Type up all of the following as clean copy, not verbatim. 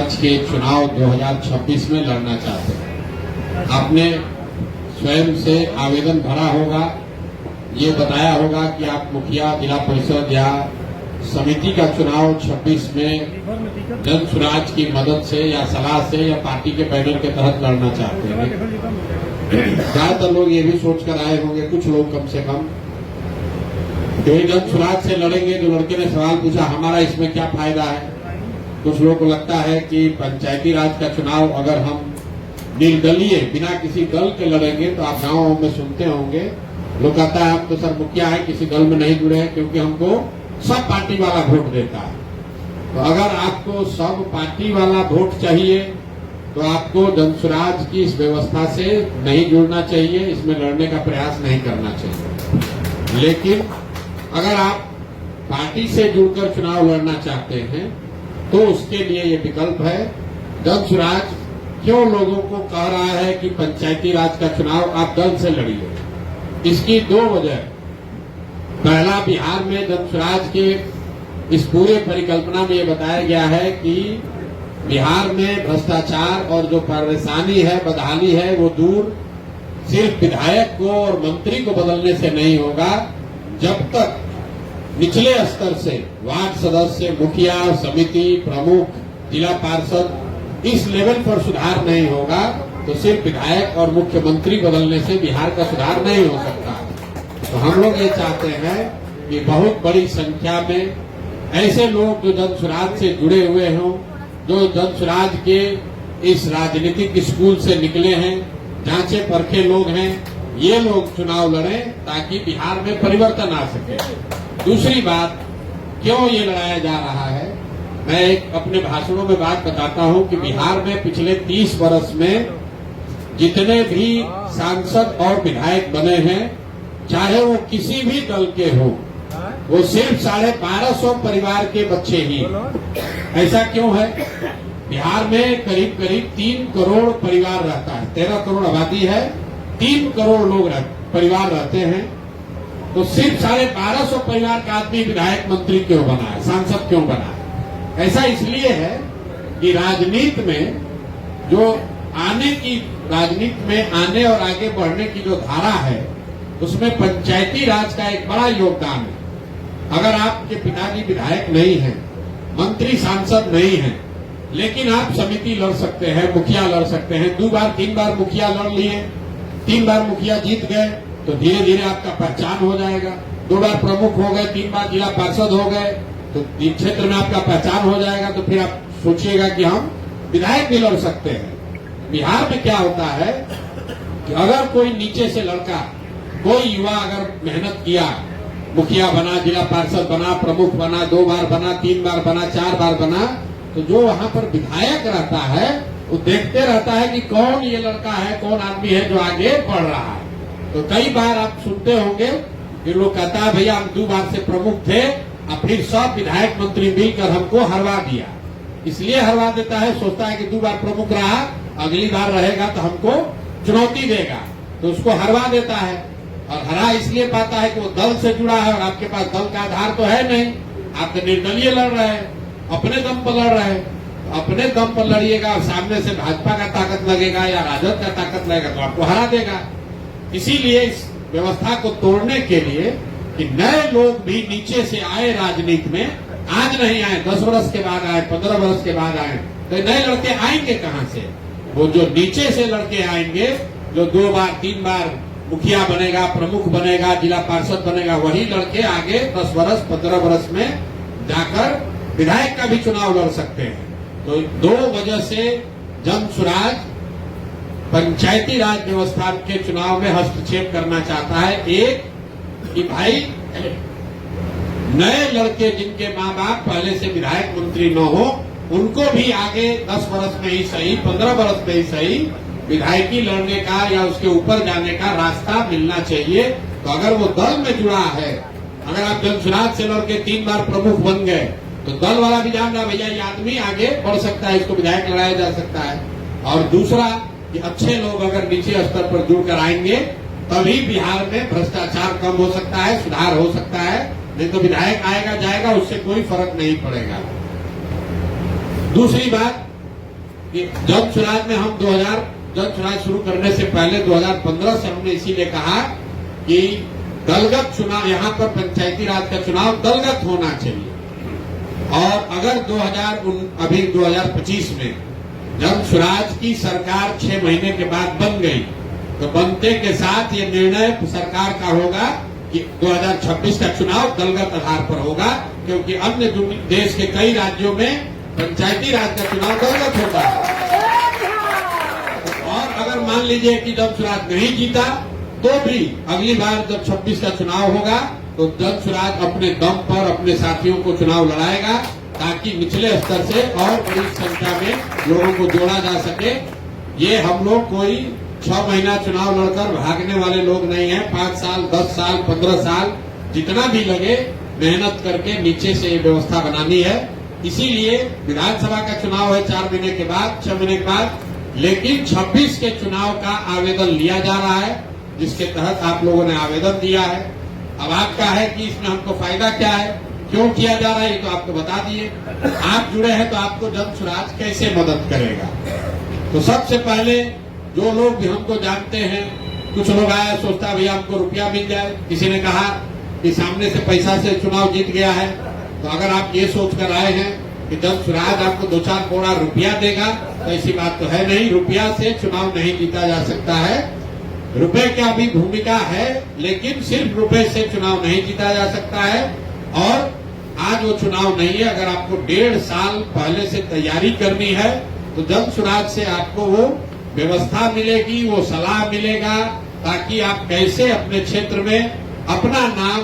स्वराज के चुनाव 2026 में लड़ना चाहते हैं। आपने स्वयं से आवेदन भरा होगा, ये बताया होगा कि आप मुखिया, जिला परिषद या समिति का चुनाव 26 में जन स्वराज की मदद से या सलाह से या पार्टी के बैनर के तहत लड़ना चाहते हैं। ज्यादातर लोग ये भी सोचकर आए होंगे, कुछ लोग कम से कम, कि जन स्वराज से लड़ेंगे। जो लड़के ने सवाल पूछा, हमारा इसमें क्या फायदा है? कुछ लोगों को लगता है कि पंचायती राज का चुनाव अगर हम निर्दलीय बिना किसी दल के लड़ेंगे, तो आप गाँव में सुनते होंगे लोग कहता है हम तो सर मुखिया है, किसी दल में नहीं जुड़े हैं, क्योंकि हमको सब पार्टी वाला वोट देता है। तो अगर आपको सब पार्टी वाला वोट चाहिए तो आपको जन स्वराज की इस व्यवस्था से नहीं जुड़ना चाहिए, इसमें लड़ने का प्रयास नहीं करना चाहिए। लेकिन अगर आप पार्टी से जुड़कर चुनाव लड़ना चाहते हैं तो उसके लिए ये विकल्प है। जन स्वराज क्यों लोगों को कह रहा है कि पंचायती राज का चुनाव आप दल से लड़िए? इसकी दो वजह। पहला, बिहार में जन स्वराज के इस पूरे परिकल्पना में ये बताया गया है कि बिहार में भ्रष्टाचार और जो परेशानी है, बदहाली है, वो दूर सिर्फ विधायक को और मंत्री को बदलने से नहीं होगा। जब तक निचले स्तर से वार्ड सदस्य, मुखिया, समिति प्रमुख, जिला पार्षद इस लेवल पर सुधार नहीं होगा तो सिर्फ विधायक और मुख्यमंत्री बदलने से बिहार का सुधार नहीं हो सकता। तो हम लोग ये चाहते हैं कि बहुत बड़ी संख्या में ऐसे लोग जो जन स्वराज से जुड़े हुए हों, जो जन स्वराज के इस राजनीतिक स्कूल से निकले हैं, जांचे परखे लोग हैं, ये लोग चुनाव लड़ें ताकि बिहार में परिवर्तन आ सके। दूसरी बात, क्यों ये लड़ाया जा रहा है, मैं एक अपने भाषणों में बात बताता हूं कि बिहार में पिछले 30 वर्ष में जितने भी सांसद और विधायक बने हैं, चाहे वो किसी भी दल के हो, वो सिर्फ 1250 परिवार के बच्चे ही। ऐसा क्यों है? बिहार में करीब करीब 3 करोड़ परिवार रहता है, 13 करोड़ आबादी है, 3 करोड़ लोग परिवार रहते हैं। तो सिर्फ 1250 परिवार का आदमी विधायक मंत्री क्यों बना है, सांसद क्यों बना है? ऐसा इसलिए है कि राजनीति में जो राजनीति में आने और आगे बढ़ने की जो धारा है, उसमें पंचायती राज का एक बड़ा योगदान है। अगर आपके पिताजी विधायक नहीं हैं, मंत्री सांसद नहीं हैं, लेकिन आप समिति लड़ सकते हैं, मुखिया लड़ सकते हैं। 2 बार 3 बार मुखिया लड़ लिए, 3 बार मुखिया जीत गए तो धीरे धीरे आपका पहचान हो जाएगा। 2 बार प्रमुख हो गए, 3 बार जिला पार्षद हो गए तो क्षेत्र में आपका पहचान हो जाएगा। तो फिर आप सोचिएगा कि हम विधायक भी लड़ सकते हैं। बिहार में क्या होता है कि अगर कोई नीचे से लड़का, कोई युवा अगर मेहनत किया, मुखिया बना, जिला पार्षद बना, प्रमुख बना, 2 बार बना, 3 बार बना, 4 बार बना, तो जो वहां पर विधायक रहता है वो देखते रहता है कि कौन ये लड़का है, कौन आदमी है जो आगे बढ़ रहा है। तो कई बार आप सुनते होंगे कि लोग कहता है भैया हम 2 बार से प्रमुख थे, अब फिर सब विधायक मंत्री मिलकर हमको हरवा दिया। इसलिए हरवा देता है, सोचता है कि 2 बार प्रमुख रहा, अगली बार रहेगा तो हमको चुनौती देगा, तो उसको हरवा देता है। और हरा इसलिए पाता है कि वो दल से जुड़ा है और आपके पास दल का आधार तो है नहीं, आप तो निर्दलीय लड़ रहे हैं, अपने दम पर लड़ रहे हैं। अपने दम पर लड़िएगा और सामने से भाजपा का ताकत लगेगा या राजद का ताकत लगेगा तो आपको हरा देगा। इसीलिए इस व्यवस्था को तोड़ने के लिए कि नए लोग भी नीचे से आए राजनीति में, आज नहीं आए, 10 वर्ष के बाद आए, 15 वर्ष के बाद आए, तो नए लड़के आएंगे कहां से? वो जो नीचे से लड़के आएंगे, जो 2 बार 3 बार मुखिया बनेगा, प्रमुख बनेगा, जिला पार्षद बनेगा, वही लड़के आगे 10 वर्ष 15 वर्ष में जाकर विधायक का भी चुनाव लड़ सकते हैं। तो 2 वजह से जन स्वराज पंचायती राज व्यवस्था के चुनाव में हस्तक्षेप करना चाहता है। एक कि भाई नए लड़के जिनके माँ बाप पहले से विधायक मंत्री न हो, उनको भी आगे 10 वर्ष में ही सही, 15 वर्ष में ही सही, विधायकी लड़ने का या उसके ऊपर जाने का रास्ता मिलना चाहिए। तो अगर वो दल में जुड़ा है, अगर आप जन स्वराज से लड़के 3 बार प्रमुख बन गए तो दल वाला भी जान रहा भैया ये आदमी आगे बढ़ सकता है, इसको विधायक लड़ाया जा सकता है। और दूसरा कि अच्छे लोग अगर नीचे स्तर पर जुड़कर आएंगे तभी बिहार में भ्रष्टाचार कम हो सकता है, सुधार हो सकता है। नहीं तो विधायक आएगा जाएगा, उससे कोई फर्क नहीं पड़ेगा। दूसरी बात, कि जन स्वराज में हम 2000 जन स्वराज शुरू करने से पहले 2015 से हमने इसीलिए कहा कि दलगत चुनाव, यहाँ पर पंचायती राज का चुनाव दलगत होना चाहिए। और अगर 2025 में जन स्वराज की सरकार 6 महीने के बाद बन गई तो बनते के साथ ये निर्णय सरकार का होगा कि 2026 का चुनाव दलगत आधार पर होगा, क्योंकि अन्य देश के कई राज्यों में पंचायती राज का चुनाव दलगत होता है। और अगर मान लीजिए कि जन स्वराज नहीं जीता तो भी अगली बार जब 26 का चुनाव होगा तो जन स्वराज अपने दम पर अपने साथियों को चुनाव लड़ाएगा, ताकि निचले स्तर से और बड़ी संख्या में लोगों को जोड़ा जा सके। ये हम लोग कोई 6 महीना चुनाव लड़कर भागने वाले लोग नहीं हैं। 5 साल, 10 साल, 15 साल जितना भी लगे मेहनत करके नीचे से ये व्यवस्था बनानी है। इसीलिए विधानसभा का चुनाव है 4 महीने के बाद, 6 महीने के बाद, लेकिन 26 के चुनाव का आवेदन लिया जा रहा है, जिसके तहत आप लोगों ने आवेदन दिया है। अब आपका है कि इसमें हमको फायदा क्या है, क्यों किया जा रहा है, ये तो आपको बता दिए। आप जुड़े हैं तो आपको जन स्वराज कैसे मदद करेगा। तो सबसे पहले जो लोग भी हमको जानते हैं, कुछ लोग आया सोचता भैया हमको रुपया मिल जाए, किसी ने कहा कि सामने से पैसा से चुनाव जीत गया है। तो अगर आप ये सोच कर आए हैं कि जन स्वराज आपको 2-4 करोड़ रुपया देगा, तो ऐसी बात तो है नहीं। रुपया से चुनाव नहीं जीता जा सकता है। रुपए का भी भूमिका है, लेकिन सिर्फ रुपए से चुनाव नहीं जीता जा सकता है। और आज वो चुनाव नहीं है। अगर आपको 1.5 साल पहले से तैयारी करनी है तो जन स्वराज से आपको वो व्यवस्था मिलेगी, वो सलाह मिलेगा, ताकि आप कैसे अपने क्षेत्र में अपना नाम,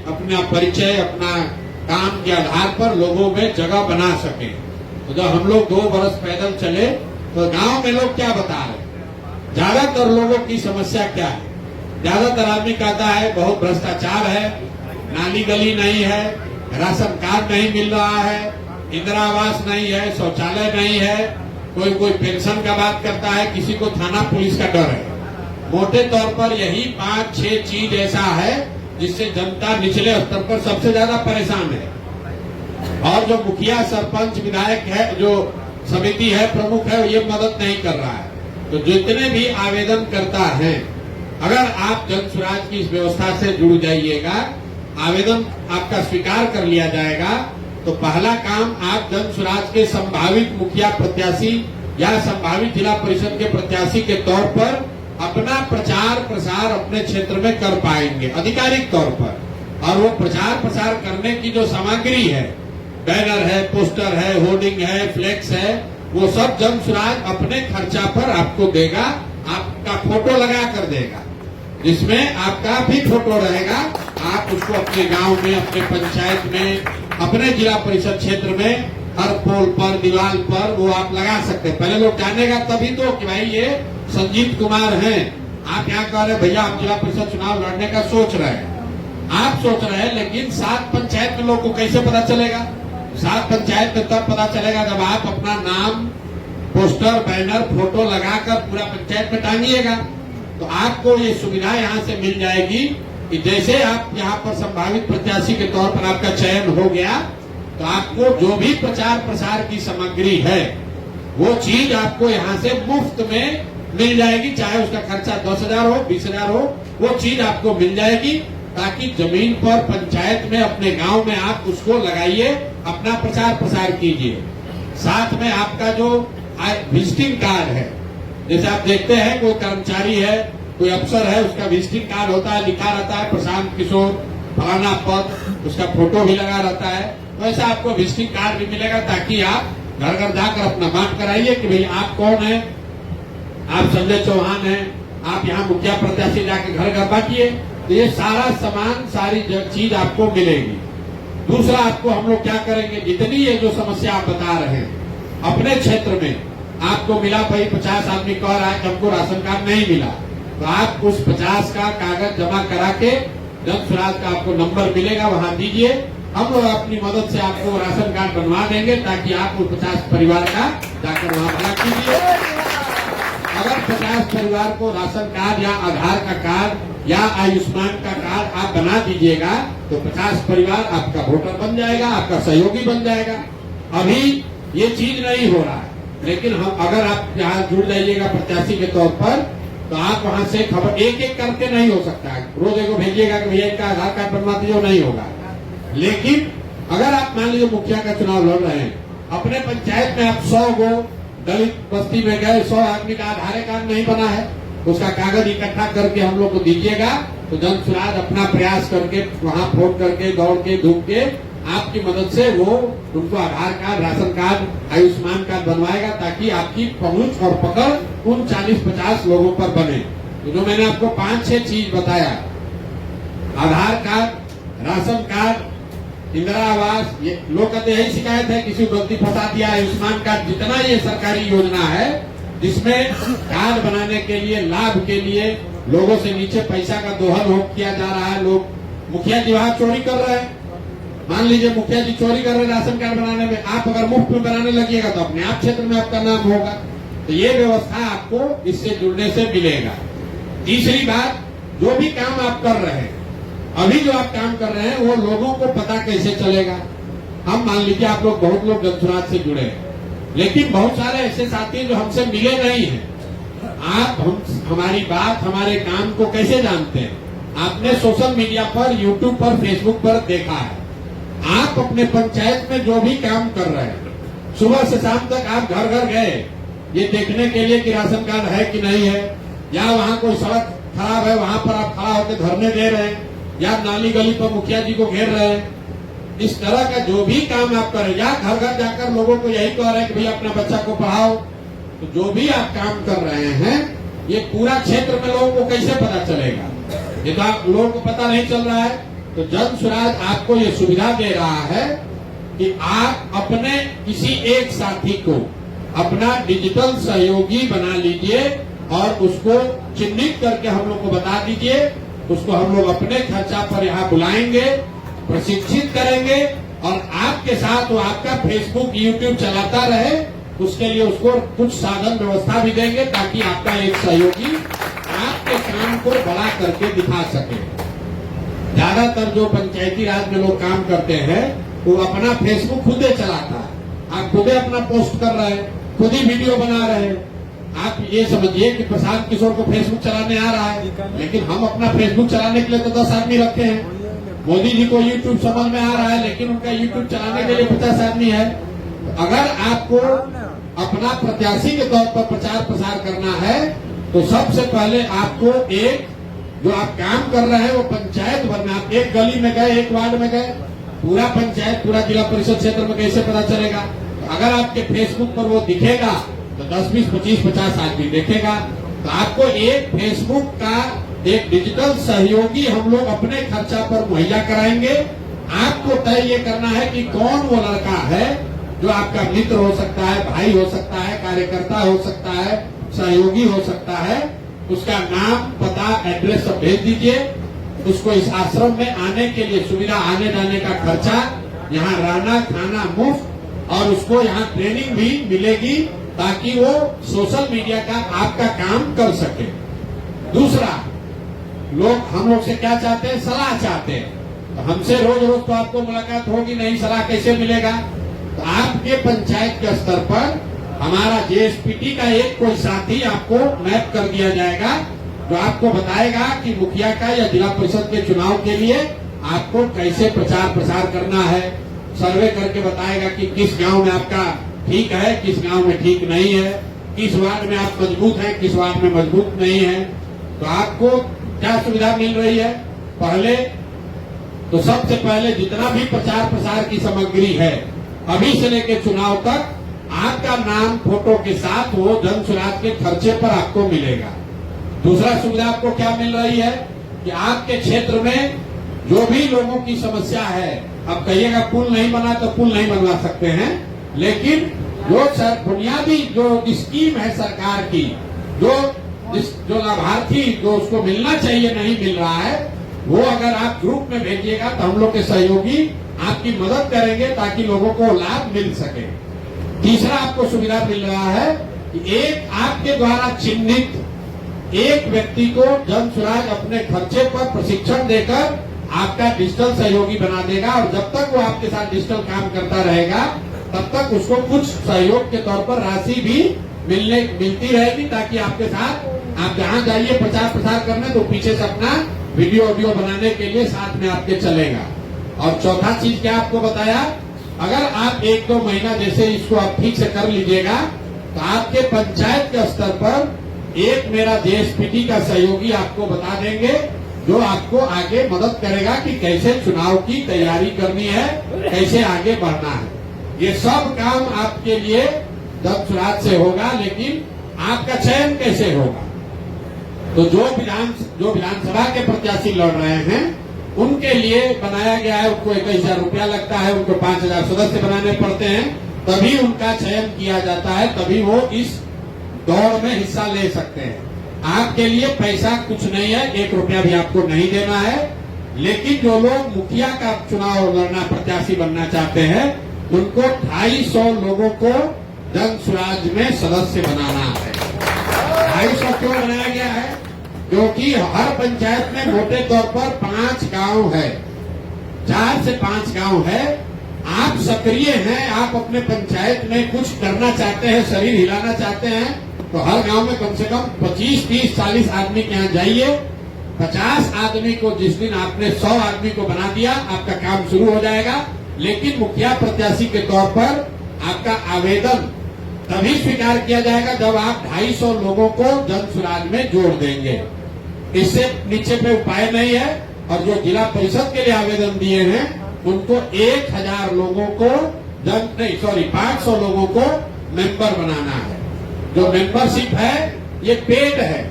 अपना परिचय, अपना काम के आधार पर लोगों में जगह बना सके। तो जब हम लोग 2 बरस पैदल चले तो गांव में लोग क्या बता रहे, ज्यादातर लोगों की समस्या क्या है। ज्यादातर आदमी कहता है बहुत भ्रष्टाचार है, नाली गली नहीं है, राशन कार्ड नहीं मिल रहा है, इंदिरा आवास नहीं है, शौचालय नहीं है, कोई पेंशन का बात करता है, किसी को थाना पुलिस का डर है। मोटे तौर पर यही 5-6 चीज ऐसा है जिससे जनता निचले स्तर पर सबसे ज्यादा परेशान है। और जो मुखिया, सरपंच, विधायक है, जो समिति है, प्रमुख है, ये मदद नहीं कर रहा है। तो जितने भी आवेदन करता है, अगर आप जन स्वराज की इस व्यवस्था से जुड़ जाइएगा, आवेदन आपका स्वीकार कर लिया जाएगा, तो पहला काम आप जन स्वराज के संभावित मुखिया प्रत्याशी या संभावित जिला परिषद के प्रत्याशी के तौर पर अपना प्रचार प्रसार अपने क्षेत्र में कर पाएंगे आधिकारिक तौर पर। और वो प्रचार प्रसार करने की जो सामग्री है, बैनर है, पोस्टर है, होर्डिंग है, फ्लेक्स है, वो सब जन स्वराज अपने खर्चा पर आपको देगा, आपका फोटो लगा कर देगा, जिसमें आपका भी फोटो रहेगा। आप उसको अपने गांव में, अपने पंचायत में, अपने जिला परिषद क्षेत्र में हर पोल पर, दीवार पर वो आप लगा सकते हैं। पहले लोग जानेगा तभी तो कि भाई ये संजीव कुमार हैं। आप यहाँ कह रहे भैया हम जिला परिषद चुनाव लड़ने का सोच रहे हैं, आप सोच रहे हैं, लेकिन 7 पंचायत में लोग को कैसे पता चलेगा? 7 पंचायत में तब पता चलेगा जब आप अपना नाम, पोस्टर, बैनर, फोटो लगाकर पूरा पंचायत में टांगिएगा। तो आपको ये सुविधा यहाँ से मिल जाएगी कि जैसे आप यहाँ पर संभावित प्रत्याशी के तौर पर आपका चयन हो गया, तो आपको जो भी प्रचार प्रसार की सामग्री है वो चीज आपको यहाँ से मुफ्त में मिल जाएगी। चाहे उसका खर्चा 10,000 हो, 20,000 हो, वो चीज आपको मिल जाएगी, ताकि जमीन पर पंचायत में, अपने गांव में आप उसको लगाइए, अपना प्रचार प्रसार कीजिए। साथ में आपका जो विजिटिंग कार्ड है, जैसे आप देखते हैं कोई कर्मचारी है, कोई अफसर है, उसका विजिटिंग कार्ड होता है, लिखा रहता है प्रशांत किशोर फलाना पद, उसका फोटो भी लगा रहता है। वैसा आपको विजिटिंग कार्ड भी मिलेगा, ताकि आप घर घर जाकर अपना बात कराइए कि भाई आप कौन है, आप संजय चौहान हैं, आप यहाँ मुखिया प्रत्याशी जाके घर घर बांटिए। तो ये सारा सामान, सारी चीज आपको मिलेगी। दूसरा, आपको हम लोग क्या करेंगे, जितनी ये जो समस्या आप बता रहे हैं अपने क्षेत्र में आपको मिला, भाई 50 आदमी कह रहा है कि हमको राशन कार्ड नहीं मिला, तो आप उस 50 का कागज जमा करा के जन स्वराज का आपको नंबर मिलेगा, वहां दीजिए। हम लोग अपनी मदद से आपको राशन कार्ड बनवा देंगे, ताकि आप उस 50 परिवार का जाकर वहां बना कीजिए। अगर 50 परिवार को राशन कार्ड या आधार का कार्ड या आयुष्मान का कार्ड आप बना दीजिएगा, तो 50 परिवार आपका वोटर बन जाएगा, आपका सहयोगी बन जाएगा। अभी ये चीज नहीं हो रहा है, लेकिन हम अगर आप यहाँ जुड़ जाइएगा प्रत्याशी के तौर पर, तो आप वहां से खबर एक एक करके नहीं हो सकता है। रोज एक भेजिएगा कि भैया इनका आधार कार्ड बनवा दीजिए, नहीं होगा। लेकिन अगर आप मान लीजिए मुखिया का चुनाव लड़ रहे हैं, अपने पंचायत में आप 100 गो दलित बस्ती में गए, 100 आदमी का आधार कार्ड नहीं बना है, उसका कागज इकट्ठा करके हम लोग को दीजिएगा, तो जन सुराज अपना प्रयास करके वहां फोन करके दौड़ के धूप के आपकी मदद से वो उनको Aadhaar card, ration card, Ayushman card बनवाएगा, ताकि आपकी पहुंच और पकड़ उन 40-50 लोगों पर बने। तो जो मैंने आपको 5-6 चीज बताया, आधार कार्ड, राशन कार्ड, इंदिरा आवास, ये लोग कहते यही शिकायत है किसी को गलती फंसा दिया, आयुष्मान कार्ड, जितना ये सरकारी योजना है जिसमें कार्ड बनाने के लिए, लाभ के लिए लोगों से नीचे पैसा का दोहन हो किया जा रहा है। लोग, मुखिया जी वहां चोरी कर रहे हैं, मान लीजिए मुखिया जी चोरी कर रहे हैं राशन कार्ड बनाने में, आप अगर मुफ्त में बनाने लगिएगा तो अपने आप क्षेत्र में आपका नाम होगा। तो ये व्यवस्था आपको इससे जुड़ने से मिलेगा। तीसरी बात, जो भी काम आप कर रहे हैं, अभी जो आप काम कर रहे हैं, वो लोगों को पता कैसे चलेगा। हम मान लीजिए आप लोग, बहुत लोग जनसुराज से जुड़े हैं, लेकिन बहुत सारे ऐसे साथी जो हमसे मिले नहीं हैं। आप हमारी बात, हमारे काम को कैसे जानते हैं? आपने सोशल मीडिया पर, यूट्यूब पर, फेसबुक पर देखा है। आप अपने पंचायत में जो भी काम कर रहे हैं, सुबह से शाम तक आप घर घर गए ये देखने के लिए कि राशन कार्ड है कि नहीं है, या वहाँ कोई सड़क खराब है वहां पर आप खड़ा होकर धरने दे रहे हैं, या नाली गली पर मुखिया जी को घेर रहे हैं। इस तरह का जो भी काम आप करें, या घर घर जाकर लोगों को यही कह रहे हैं कि भैया अपना बच्चा को पढ़ाओ, तो जो भी आप काम कर रहे हैं, ये पूरा क्षेत्र में लोगों को कैसे पता चलेगा? ये तो आप लोगों को पता नहीं चल रहा है। तो जन सुराज आपको ये सुविधा दे रहा है कि आप अपने किसी एक साथी को अपना डिजिटल सहयोगी बना लीजिए और उसको चिन्हित करके हम लोग को बता दीजिए। उसको हम लोग अपने खर्चा पर यहाँ बुलाएंगे, प्रशिक्षित करेंगे, और आपके साथ वो आपका फेसबुक, यूट्यूब चलाता रहे। उसके लिए उसको कुछ साधन व्यवस्था भी देंगे, ताकि आपका एक सहयोगी आपके काम को बड़ा करके दिखा सके। ज्यादातर जो पंचायती राज में लोग काम करते हैं, वो अपना फेसबुक खुद ही चलाता है। आप खुद ही अपना पोस्ट कर रहे हैं, खुद ही वीडियो बना रहे हैं। आप ये समझिए कि प्रशांत किशोर को फेसबुक चलाने आ रहा है, लेकिन हम अपना फेसबुक चलाने के लिए तो 10 आदमी रखे हैं। मोदी जी को यूट्यूब समझ में आ रहा है, लेकिन उनका यूट्यूब चलाने के लिए 50 आदमी है। तो अगर आपको अपना प्रत्याशी के तौर पर प्रचार प्रसार करना है, तो सबसे पहले आपको एक जो आप काम कर रहे हैं वो पंचायत भर, आप एक गली में गए, एक वार्ड में गए, पूरा पंचायत, पूरा जिला परिषद क्षेत्र में कैसे पता चलेगा? तो अगर आपके फेसबुक पर वो दिखेगा तो 10, 20, 25, 50 आदमी देखेगा। तो आपको एक फेसबुक का एक डिजिटल सहयोगी हम लोग अपने खर्चा पर मुहैया कराएंगे। आपको तय ये करना है कि कौन वो लड़का है जो आपका मित्र हो सकता है, भाई हो सकता है, कार्यकर्ता हो सकता है, सहयोगी हो सकता है। उसका नाम, पता, एड्रेस सब भेज दीजिए। उसको इस आश्रम में आने के लिए सुविधा, आने जाने का खर्चा, यहाँ रहना खाना मुफ्त, और उसको यहाँ ट्रेनिंग भी मिलेगी, ताकि वो सोशल मीडिया का आपका काम कर सके। दूसरा, लोग हम लोग से क्या चाहते हैं? सलाह चाहते हैं। तो हमसे रोज रोज तो आपको मुलाकात होगी नहीं, सलाह कैसे मिलेगा? तो आपके पंचायत के स्तर पर हमारा जेएसपीटी का एक कोई साथी आपको मैप कर दिया जाएगा, जो आपको बताएगा कि मुखिया का या जिला परिषद के चुनाव के लिए आपको कैसे प्रचार प्रसार करना है। सर्वे करके बताएगा कि किस गांव में आपका ठीक है, किस गांव में ठीक नहीं है, किस वार्ड में आप मजबूत हैं, किस वार्ड में मजबूत नहीं है। तो आपको क्या सुविधा मिल रही है? पहले तो सबसे पहले जितना भी प्रचार प्रसार की सामग्री है, अभी से लेकर चुनाव तक, आपका नाम फोटो के साथ वो जन सुराज के खर्चे पर आपको मिलेगा। दूसरा सुविधा आपको क्या मिल रही है कि आपके क्षेत्र में जो भी लोगों की समस्या है, अब कहिएगा पुल नहीं बना तो पुल नहीं बनवा सकते हैं, लेकिन जो बुनियादी जो स्कीम है सरकार की, जो लाभार्थी जो उसको मिलना चाहिए नहीं मिल रहा है, वो अगर आप ग्रुप में भेजिएगा तो हम लोग के सहयोगी आपकी मदद करेंगे, ताकि लोगों को लाभ मिल सके। तीसरा आपको सुविधा मिल रहा है कि एक आपके द्वारा चिन्हित एक व्यक्ति को जन सुराज अपने खर्चे पर प्रशिक्षण देकर आपका डिजिटल सहयोगी बना देगा, और जब तक वो आपके साथ डिजिटल काम करता रहेगा, तब तक उसको कुछ सहयोग के तौर पर राशि भी मिलती रहेगी, ताकि आपके साथ आप जहां जाइए प्रचार प्रसार करने तो पीछे से अपना वीडियो ऑडियो बनाने के लिए साथ में आपके चलेगा। और चौथा चीज क्या आपको बताया, अगर आप 1-2 महीना जैसे इसको आप ठीक से कर लीजिएगा तो आपके पंचायत के स्तर पर एक मेरा जेएसपीटी का सहयोगी आपको बता देंगे, जो आपको आगे मदद करेगा कि कैसे चुनाव की तैयारी करनी है, कैसे आगे बढ़ना है। ये सब काम आपके लिए जन सुराज से होगा, लेकिन आपका चयन कैसे होगा। तो जो विधानसभा के प्रत्याशी लड़ रहे हैं उनके लिए बनाया गया है, उनको 21,000 रुपया लगता है, उनको 5,000 सदस्य बनाने पड़ते हैं, तभी उनका चयन किया जाता है, तभी वो इस दौड़ में हिस्सा ले सकते हैं। आपके लिए पैसा कुछ नहीं है, 1 रुपया भी आपको नहीं देना है। लेकिन जो लोग मुखिया का चुनाव लड़ना, प्रत्याशी बनना चाहते हैं, उनको 250 लोगों को जन सुराज में सदस्य बनाना है। 250 क्यों बनाया गया है, क्योंकि हर पंचायत में मोटे तौर पर 5 गांव है, 4 से 5 गांव है। आप सक्रिय हैं, आप अपने पंचायत में कुछ करना चाहते हैं, शरीर हिलाना चाहते हैं, तो हर गांव में कम से कम 25, 30, 40 आदमी के यहाँ जाइए। 50 आदमी को जिस दिन आपने 100 आदमी को बना दिया, आपका काम शुरू हो जाएगा। लेकिन मुखिया प्रत्याशी के तौर पर आपका आवेदन तभी स्वीकार किया जाएगा जब आप 250 लोगों को जन सुराज में जोड़ देंगे। इससे नीचे पे उपाय नहीं है। और जो जिला परिषद के लिए आवेदन दिए हैं उनको 1000 लोगों को 500 लोगों को मेंबर बनाना है। जो मेंबरशिप है ये पेड है,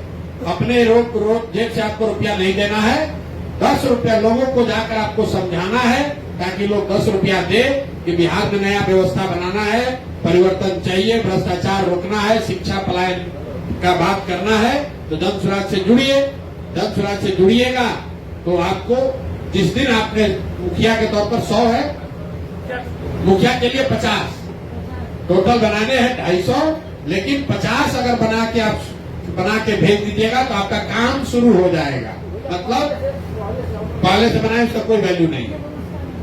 अपने रोज जेब से आपको रुपया नहीं देना है। 10 रुपया लोगों को जाकर आपको समझाना है, ताकि लोग 10 रुपया दे कि बिहार में नया व्यवस्था बनाना है, परिवर्तन चाहिए, भ्रष्टाचार रोकना है, शिक्षा पलायन का बात करना है। तो जन सुराज से जुड़िए। जन सुराज से जुड़िएगा तो आपको जिस दिन आपने मुखिया के तौर पर 100 है, मुखिया के लिए 50 टोटल बनाने हैं 250, लेकिन 50 अगर बना के भेज दीजिएगा तो आपका काम शुरू हो जाएगा। मतलब पहले से बनाए उसका कोई वैल्यू नहीं है,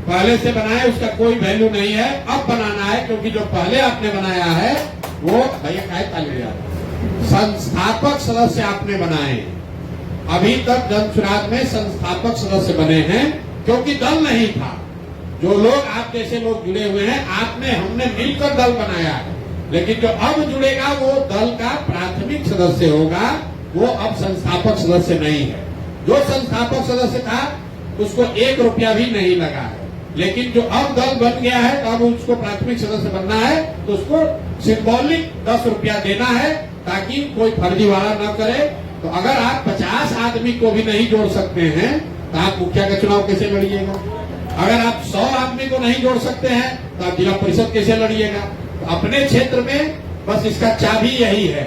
पहले से बनाए उसका कोई वैल्यू नहीं है। अब बनाना है, क्योंकि जो पहले आपने बनाया है वो भैया संस्थापक सदस्य आपने बनाए। अभी तक जन सुराज में संस्थापक सदस्य बने हैं, क्योंकि दल नहीं था। जो लोग आप जैसे लोग जुड़े हुए हैं, हमने मिलकर दल बनाया है। लेकिन जो अब जुड़ेगा वो दल का प्राथमिक सदस्य होगा, वो अब संस्थापक सदस्य नहीं है। जो संस्थापक सदस्य था उसको 1 रुपया भी नहीं लगा है। लेकिन जो अब दल बन गया है, तो अब उसको प्राथमिक सदस्य बनना है, तो उसको सिंबॉलिक 10 रुपया देना है, ताकि कोई फर्जीवाड़ा न करे। तो अगर आप 50 आदमी को भी नहीं जोड़ सकते हैं तो आप मुखिया का चुनाव कैसे लड़िएगा। अगर आप 100 आदमी को नहीं जोड़ सकते हैं तो आप जिला परिषद कैसे लड़िएगा। तो अपने क्षेत्र में बस इसका चाबी यही है,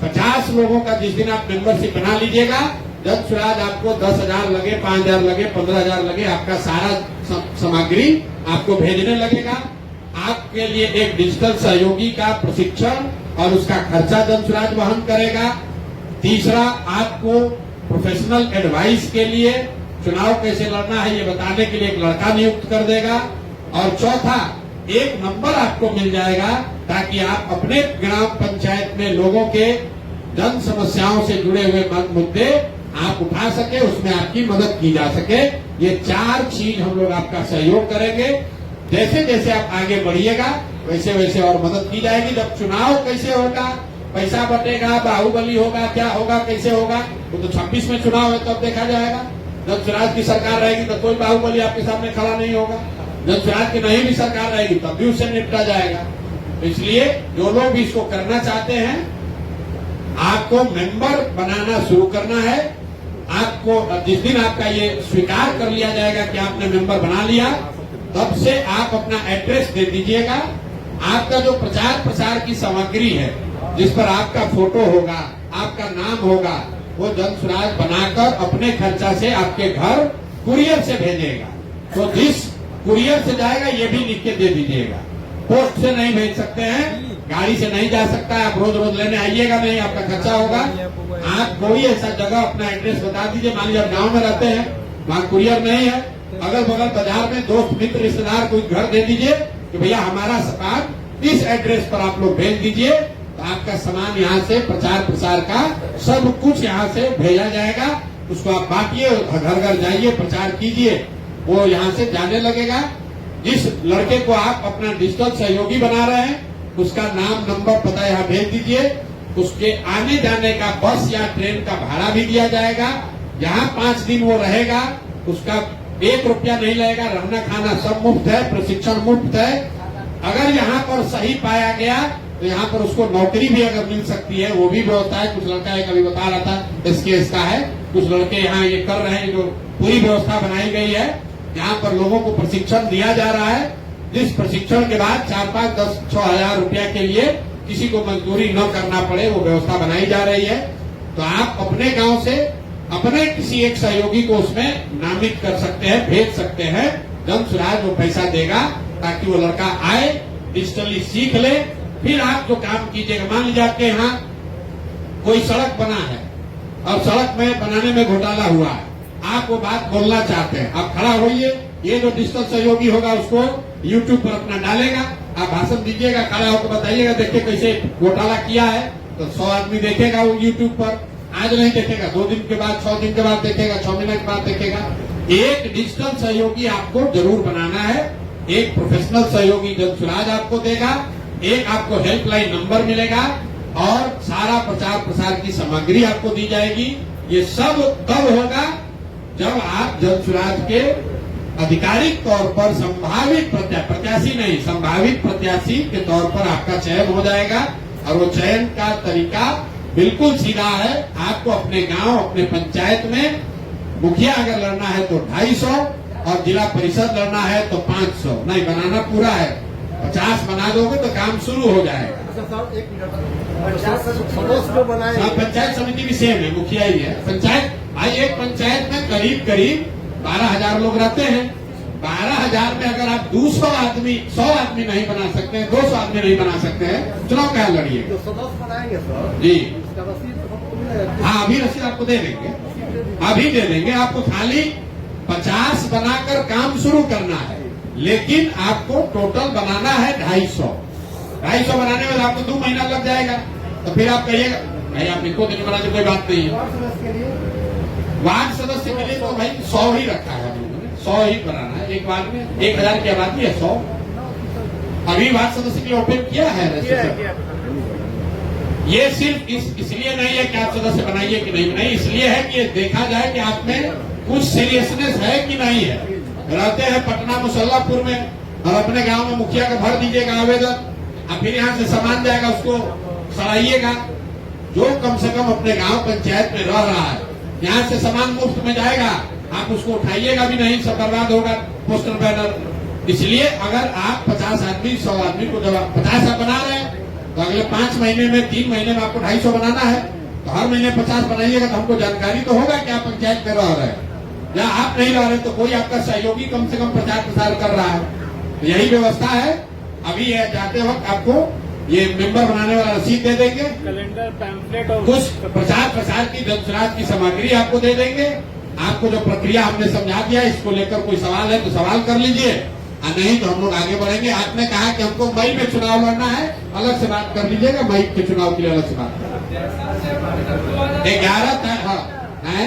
50 लोगों का जिस दिन आप मेंबरशिप बना लीजिएगा, जन सुराज आपको 10,000 लगे, 5,000 लगे, 15,000 लगे, आपका सारा सामग्री आपको भेजने लगेगा। आपके लिए एक डिजिटल सहयोगी का प्रशिक्षण और उसका खर्चा जन सुराज वहन करेगा। तीसरा, आपको प्रोफेशनल एडवाइस के लिए चुनाव कैसे लड़ना है ये बताने के लिए एक लड़का नियुक्त कर देगा। और चौथा, एक नंबर आपको मिल जाएगा, ताकि आप अपने ग्राम पंचायत में लोगों के जन समस्याओं से जुड़े हुए मुद्दे आप उठा सके, उसमें आपकी मदद की जा सके। ये 4 चीज हम लोग आपका सहयोग करेंगे। जैसे जैसे आप आगे बढ़िएगा वैसे वैसे और मदद की जाएगी। जब चुनाव कैसे होगा, पैसा बटेगा, बाहुबली होगा, क्या होगा, कैसे होगा, वो तो 26 में चुनाव है, तब देखा जाएगा। जब स्वराज की सरकार रहेगी तो कोई बाहुबली आपके सामने खड़ा नहीं होगा। जब स्वराज की नहीं भी सरकार रहेगी तब भी उससे निपटा जाएगा। तो इसलिए जो लोग भी इसको करना चाहते हैं, आपको मेंबर बनाना शुरू करना है। आपको जिस दिन आपका ये स्वीकार कर लिया जाएगा कि आपने मेंबर बना लिया, तब से आप अपना एड्रेस दे दीजिएगा। आपका जो प्रचार प्रसार की सामग्री है, जिस पर आपका फोटो होगा, आपका नाम होगा, वो जन सुराज बनाकर अपने खर्चा से आपके घर कुरियर से भेजेगा। तो जिस कुरियर से जाएगा ये भी लिख के दे दीजिएगा। पोस्ट से नहीं भेज सकते हैं, गाड़ी से नहीं जा सकता है, आप रोज रोज लेने आइएगा नहीं, आपका खर्चा होगा। आप कोई ऐसा जगह अपना एड्रेस बता दीजिए। मान लीजिए आप गाँव में रहते हैं, वहाँ कुरियर नहीं है, अगल बगल बाजार में दोस्त मित्र रिश्तेदार कोई घर दे दीजिए, कि भैया हमारा सामान इस एड्रेस पर आप लोग भेज दीजिए, तो आपका सामान यहाँ से प्रचार प्रसार का सब कुछ यहाँ से भेजा जाएगा। उसको आप बांटिए, घर घर जाइए, प्रचार कीजिए, वो यहाँ से जाने लगेगा। जिस लड़के को आप अपना डिजिटल सहयोगी बना रहे हैं उसका नाम, नंबर, पता यहाँ भेज दीजिए। उसके आने जाने का बस या ट्रेन का भाड़ा भी दिया जाएगा। यहाँ 5 दिन वो रहेगा, उसका 1 रुपया नहीं लगेगा, रहना खाना सब मुफ्त है, प्रशिक्षण मुफ्त है। अगर यहाँ पर सही पाया गया तो यहाँ पर उसको नौकरी भी अगर मिल सकती है, वो भी व्यवस्था है। कुछ लड़का एक अभी बता रहा था एसकेएस का है, कुछ लड़के यहाँ ये कर रहे हैं, जो पूरी व्यवस्था बनाई गई है। यहाँ पर लोगों को प्रशिक्षण दिया जा रहा है, जिस प्रशिक्षण के बाद 4, 5, 10, 6 हजार रुपया के लिए किसी को मजदूरी न करना पड़े, वो व्यवस्था बनाई जा रही है। तो आप अपने गांव से अपने किसी एक सहयोगी को उसमें नामित कर सकते हैं, भेज सकते हैं। जन सुराज वो पैसा देगा ताकि वो लड़का आए, डिजिटली सीख ले। फिर आप जो काम कीजिएगा, मान लीजिए आपके यहाँ कोई सड़क बना है और सड़क में बनाने में घोटाला हुआ है, आप वो बात बोलना चाहते हैं, आप खड़ा होइए। ये जो डिजिटल सहयोगी होगा उसको यूट्यूब पर अपना डालेगा, आप भाषण दीजिएगा, खड़ा होकर बताइएगा, देखिए कैसे घोटाला किया है। तो 100 आदमी देखेगा वो यूट्यूब पर। आज नहीं देखेगा, 2 दिन के बाद, 6 दिन के बाद देखेगा, 6 महीने के बाद देखेगा। एक डिजिटल सहयोगी आपको जरूर बनाना है। एक प्रोफेशनल सहयोगी जन सुराज आपको देगा, एक आपको हेल्पलाइन नंबर मिलेगा और सारा प्रचार प्रसार की सामग्री आपको दी जाएगी। ये सब तब होगा जब आप जन सुराज के आधिकारिक तौर पर संभावित प्रत्याशी नहीं, संभावित प्रत्याशी के तौर पर आपका चयन हो जाएगा। और वो चयन का तरीका बिल्कुल सीधा है। आपको अपने गांव, अपने पंचायत में मुखिया अगर लड़ना है तो 250 और जिला परिषद लड़ना है तो 500। नहीं, बनाना पूरा है। 50 बना दोगे तो काम शुरू हो जाएगा। पंचायत समिति भी सेम है, मुखिया ही है। पंचायत भाई, एक पंचायत में करीब करीब 12,000 लोग रहते हैं। 12,000 में अगर आप 200 आदमी, 100 आदमी नहीं बना सकते हैं, 200 आदमी नहीं बना सकते हैं, चुनाव क्या लड़िए जी। हाँ, अभी रसीद आपको दे देंगे, अभी दे देंगे। आपको खाली 50 बनाकर काम शुरू करना है, लेकिन आपको टोटल बनाना है 250। 250 बनाने में आपको 2 महीना लग जाएगा। तो फिर आप कहिएगा भाई आप इनको दिन बनाने कोई बात नहीं है। वार्ड सदस्य के लिए तो भाई 100 ही रखा है, 100 ही बनाना है। एक वार्ड में 1000 की आबादी है, 100। अभी वार्ड सदस्य के लिए ओपन किया है। ये सिर्फ इसलिए नहीं है कि आप सदस्य बनाइए कि नहीं बनाइए, इसलिए है कि ये देखा जाए कि आप में कुछ सीरियसनेस है कि नहीं है। रहते हैं पटना मुसल्लापुर में और अपने गांव में मुखिया का भर दीजिएगा आवेदन, और फिर यहाँ से सामान जाएगा, उसको सराइएगा। जो कम से कम अपने गांव पंचायत में रह रहा है, यहाँ से सामान मुफ्त में जाएगा, आप उसको उठाइएगा भी नहीं, सब बर्बाद होगा पोस्टर बैनर। इसलिए अगर आप 50 आदमी, 100 आदमी को जब 50 आप बना रहे हैं तो अगले 5 महीने में, 3 महीने में आपको 250 बनाना है। तो हर महीने 50 बनाइएगा तो हमको जानकारी तो होगा कि आप पंचायत में रह रहे हैं। या आप नहीं रह रहे तो कोई आपका सहयोगी कम से कम प्रचार प्रसार कर रहा है। तो यही व्यवस्था है। अभी जाते वक्त आपको ये मेंबर बनाने वाला रसीद दे देंगे, कैलेंडर, पैम्फलेट और कुछ प्रचार प्रसार की जनसुराज की सामग्री आपको दे देंगे। आपको जो प्रक्रिया हमने समझा दिया, इसको लेकर कोई सवाल है तो सवाल कर लीजिए, और नहीं तो हम लोग आगे बढ़ेंगे। आपने कहा कि हमको मई में चुनाव लड़ना है, अलग से बात कर लीजिएगा। मई के चुनाव के लिए अलग से बात 11 है